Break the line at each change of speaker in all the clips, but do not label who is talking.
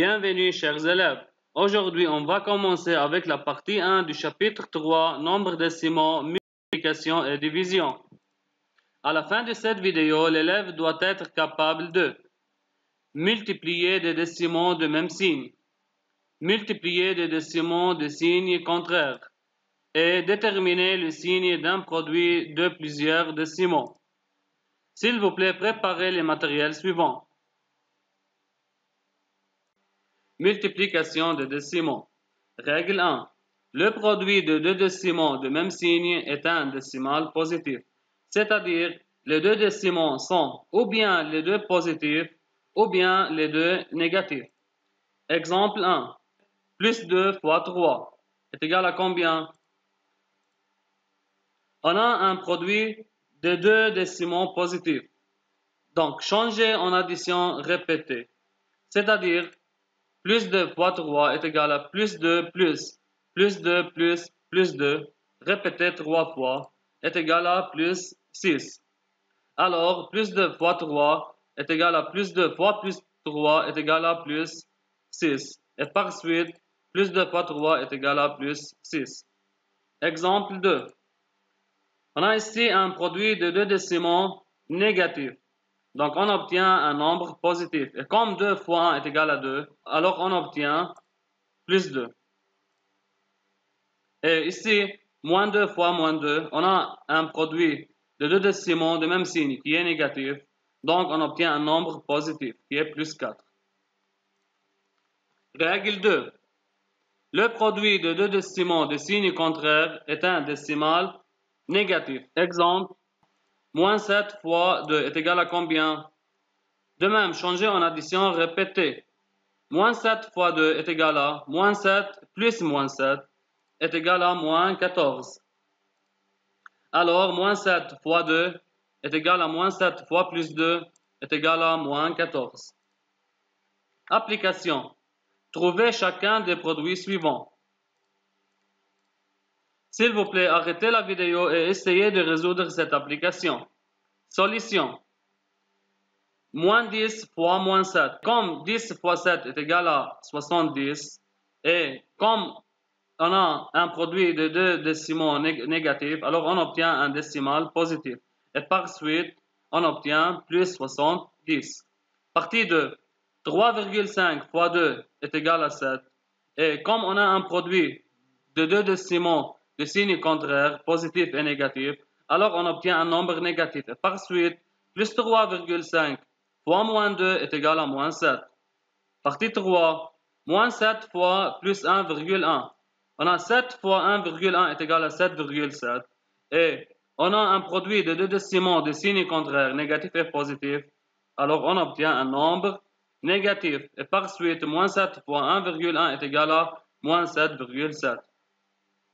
Bienvenue chers élèves. Aujourd'hui, on va commencer avec la partie 1 du chapitre 3, nombre décimaux, multiplication et division. À la fin de cette vidéo, l'élève doit être capable de multiplier des décimaux de même signe, multiplier des décimaux de signes contraires et déterminer le signe d'un produit de plusieurs décimaux. S'il vous plaît, préparez les matériels suivants. Multiplication des décimaux. Règle 1. Le produit de deux décimaux de même signe est un décimal positif, c'est-à-dire les deux décimaux sont ou bien les deux positifs ou bien les deux négatifs. Exemple 1. Plus 2 fois 3 est égal à combien? On a un produit de deux décimaux positifs. Donc, changer en addition répétée, c'est-à-dire plus 2 fois 3 est égal à plus 2 plus 2 plus 2, répété 3 fois, est égal à plus 6. Alors, plus 2 fois 3 est égal à plus 2 fois plus 3 est égal à plus 6. Et par suite, plus 2 fois 3 est égal à plus 6. Exemple 2. On a ici un produit de deux décimaux négatifs. Donc, on obtient un nombre positif. Et comme 2 fois 1 est égal à 2, alors on obtient plus 2. Et ici, moins 2 fois moins 2, on a un produit de deux décimaux de même signe qui est négatif. Donc, on obtient un nombre positif qui est plus 4. Règle 2. Le produit de deux décimaux de signe contraire est un décimal négatif. Exemple, moins 7 fois 2 est égal à combien? De même, changer en addition répétée. Moins 7 fois 2 est égal à moins 7 plus moins 7 est égal à moins 14. Alors, moins 7 fois 2 est égal à moins 7 fois plus 2 est égal à moins 14. Application. Trouvez chacun des produits suivants. S'il vous plaît, arrêtez la vidéo et essayez de résoudre cette application. Solution. Moins 10 fois moins 7. Comme 10 fois 7 est égal à 70, et comme on a un produit de deux décimaux négatifs, alors on obtient un décimal positif. Et par suite, on obtient plus 70. Partie 2. 3,5 fois 2 est égal à 7. Et comme on a un produit de deux décimaux de signe contraire, positif et négatif, alors on obtient un nombre négatif. Et par suite, plus 3,5 fois moins 2 est égal à moins 7. Partie 3. Moins 7 fois plus 1,1. On a 7 fois 1,1 est égal à 7,7. Et on a un produit de deux décimaux de signe contraire, négatif et positif. Alors on obtient un nombre négatif. Et par suite, moins 7 fois 1,1 est égal à moins 7,7.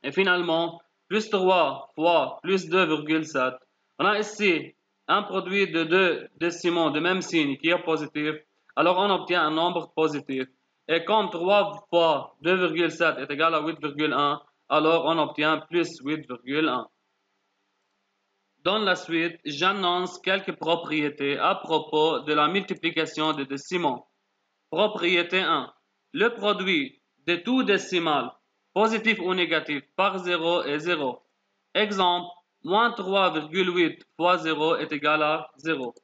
Et finalement, plus 3 fois plus 2,7. On a ici un produit de deux décimaux de même signe qui est positif. Alors on obtient un nombre positif. Et comme 3 fois 2,7 est égal à 8,1, alors on obtient plus 8,1. Dans la suite, j'annonce quelques propriétés à propos de la multiplication des décimaux. Propriété 1. Le produit de tout décimal, positif ou négatif, par 0 est 0. Exemple, moins 3,8 fois 0 est égal à 0.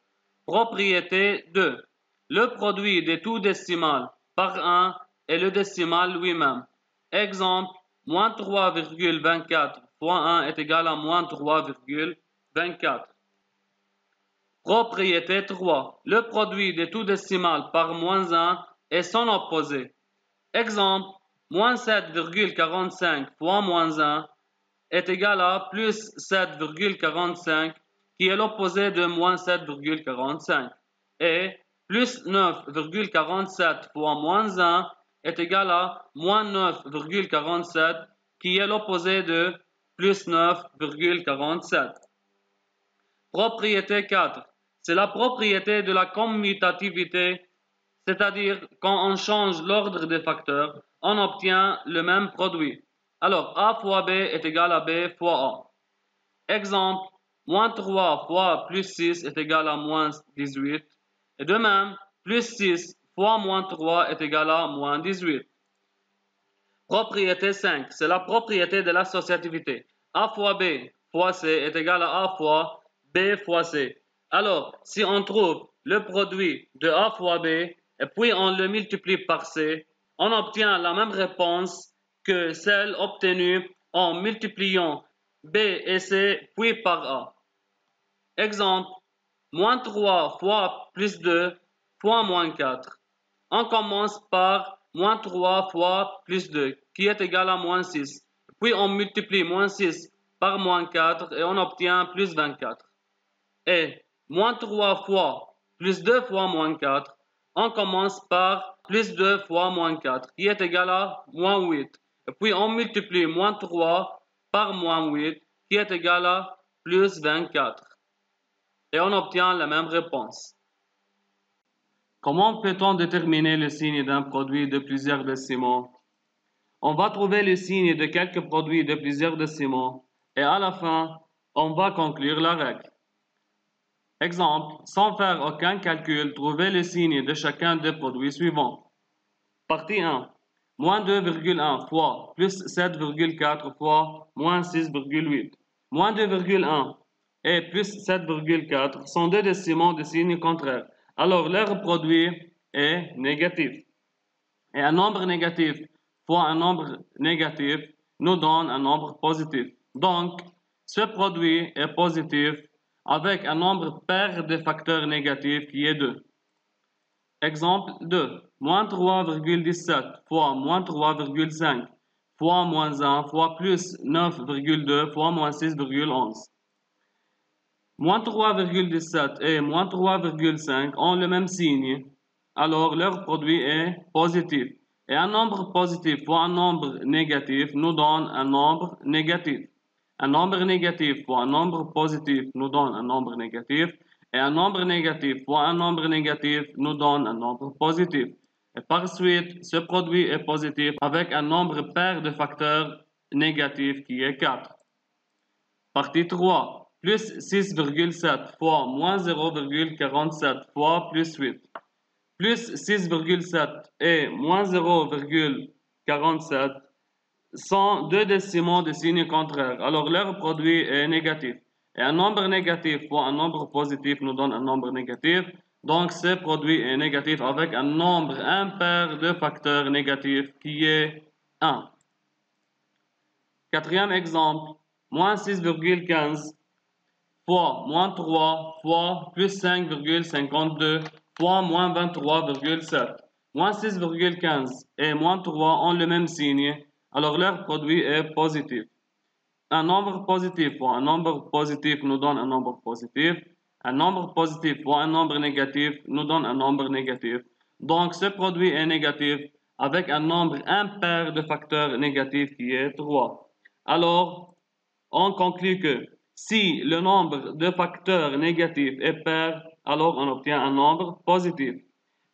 Propriété 2. Le produit de tout décimal par 1 est le décimal lui-même. Exemple, moins 3,24 fois 1 est égal à moins 3,24. Propriété 3. Le produit de tout décimal par moins 1 est son opposé. Exemple, moins 7,45 fois moins 1 est égal à plus 7,45 qui est l'opposé de moins 7,45. Et plus 9,47 fois moins 1 est égal à moins 9,47 qui est l'opposé de plus 9,47. Propriété 4. C'est la propriété de la commutativité, c'est-à-dire quand on change l'ordre des facteurs, on obtient le même produit. Alors, A fois B est égal à B fois A. Exemple, moins 3 fois plus 6 est égal à moins 18. Et de même, plus 6 fois moins 3 est égal à moins 18. Propriété 5, c'est la propriété de l'associativité. A fois B fois C est égal à A fois B fois C. Alors, si on trouve le produit de A fois B et puis on le multiplie par C, on obtient la même réponse que celle obtenue en multipliant B et C puis par A. Exemple, moins 3 fois plus 2 fois moins 4. On commence par moins 3 fois plus 2, qui est égal à moins 6. Puis on multiplie moins 6 par moins 4 et on obtient plus 24. Et moins 3 fois plus 2 fois moins 4, on commence par plus 2 fois moins 4, qui est égal à moins 8. Et puis on multiplie moins 3 par moins 8, qui est égal à plus 24. Et on obtient la même réponse. Comment peut-on déterminer le signe d'un produit de plusieurs décimaux? On va trouver le signe de quelques produits de plusieurs décimaux et à la fin, on va conclure la règle. Exemple, sans faire aucun calcul, trouvez le signe de chacun des produits suivants. Partie 1. Moins 2,1 fois plus 7,4 fois moins 6,8. Moins 2,1 et plus 7,4 sont deux décimaux de signe contraire. Alors leur produit est négatif. Et un nombre négatif fois un nombre négatif nous donne un nombre positif. Donc, ce produit est positif avec un nombre pair de facteurs négatifs qui est 2. Exemple 2. Moins 3,17 fois moins 3,5 fois moins 1 fois plus 9,2 fois moins 6,11. Moins 3,17 et moins 3,5 ont le même signe, alors leur produit est positif. Et un nombre positif fois un nombre négatif nous donne un nombre négatif. Un nombre négatif fois un nombre positif nous donne un nombre négatif. Et un nombre négatif fois un nombre négatif nous donne un nombre positif. Et par suite, ce produit est positif avec un nombre pair de facteurs négatifs qui est 4. Partie 3. Plus 6,7 fois moins 0,47 fois plus 8. Plus 6,7 et moins 0,47 sont deux décimaux de signe contraire. Alors leur produit est négatif. Et un nombre négatif fois un nombre positif nous donne un nombre négatif. Donc ce produit est négatif avec un nombre impair de facteurs négatifs qui est 1. Quatrième exemple. Moins 6,15 fois moins 3 fois plus 5,52 fois moins 23,7. Moins 6,15 et moins 3 ont le même signe, alors leur produit est positif. Un nombre positif fois un nombre positif nous donne un nombre positif. Un nombre positif fois un nombre négatif nous donne un nombre négatif. Donc ce produit est négatif avec un nombre impair de facteurs négatifs qui est 3. Alors, on conclut que si le nombre de facteurs négatifs est pair, alors on obtient un nombre positif.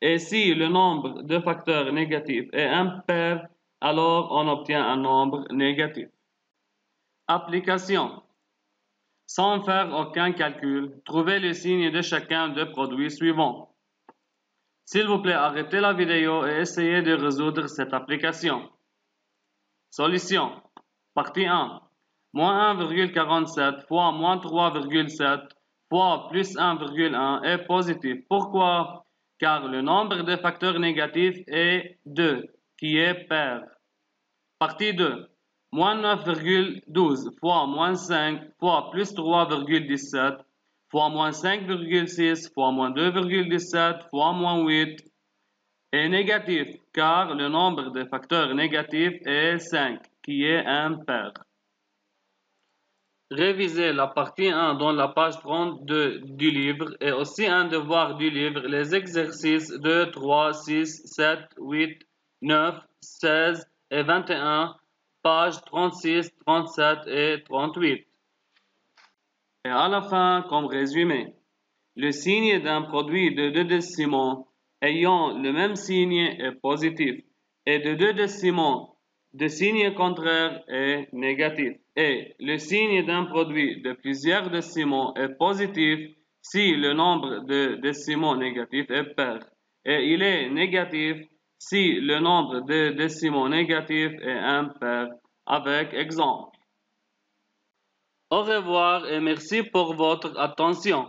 Et si le nombre de facteurs négatifs est impair, alors on obtient un nombre négatif. Application. Sans faire aucun calcul, trouvez le signe de chacun des produits suivants. S'il vous plaît, arrêtez la vidéo et essayez de résoudre cette application. Solution. Partie 1. Moins 1,47 fois moins 3,7 fois plus 1,1 est positif. Pourquoi? Car le nombre de facteurs négatifs est 2, qui est pair. Partie 2. Moins 9,12 fois moins 5 fois plus 3,17 fois moins 5,6 fois moins 2,17 fois moins 8 est négatif, car le nombre de facteurs négatifs est 5, qui est impair. Révisez la partie 1 dans la page 32 du livre et aussi un devoir du livre, les exercices 2, 3, 6, 7, 8, 9, 16 et 21, pages 36, 37 et 38. Et à la fin, comme résumé, le signe d'un produit de deux décimaux ayant le même signe est positif et de deux décimaux de signe contraire est négatif. Et le signe d'un produit de plusieurs décimaux est positif si le nombre de décimaux négatifs est pair. et il est négatif si le nombre de décimaux négatifs est impair. Avec exemple. Au revoir et merci pour votre attention.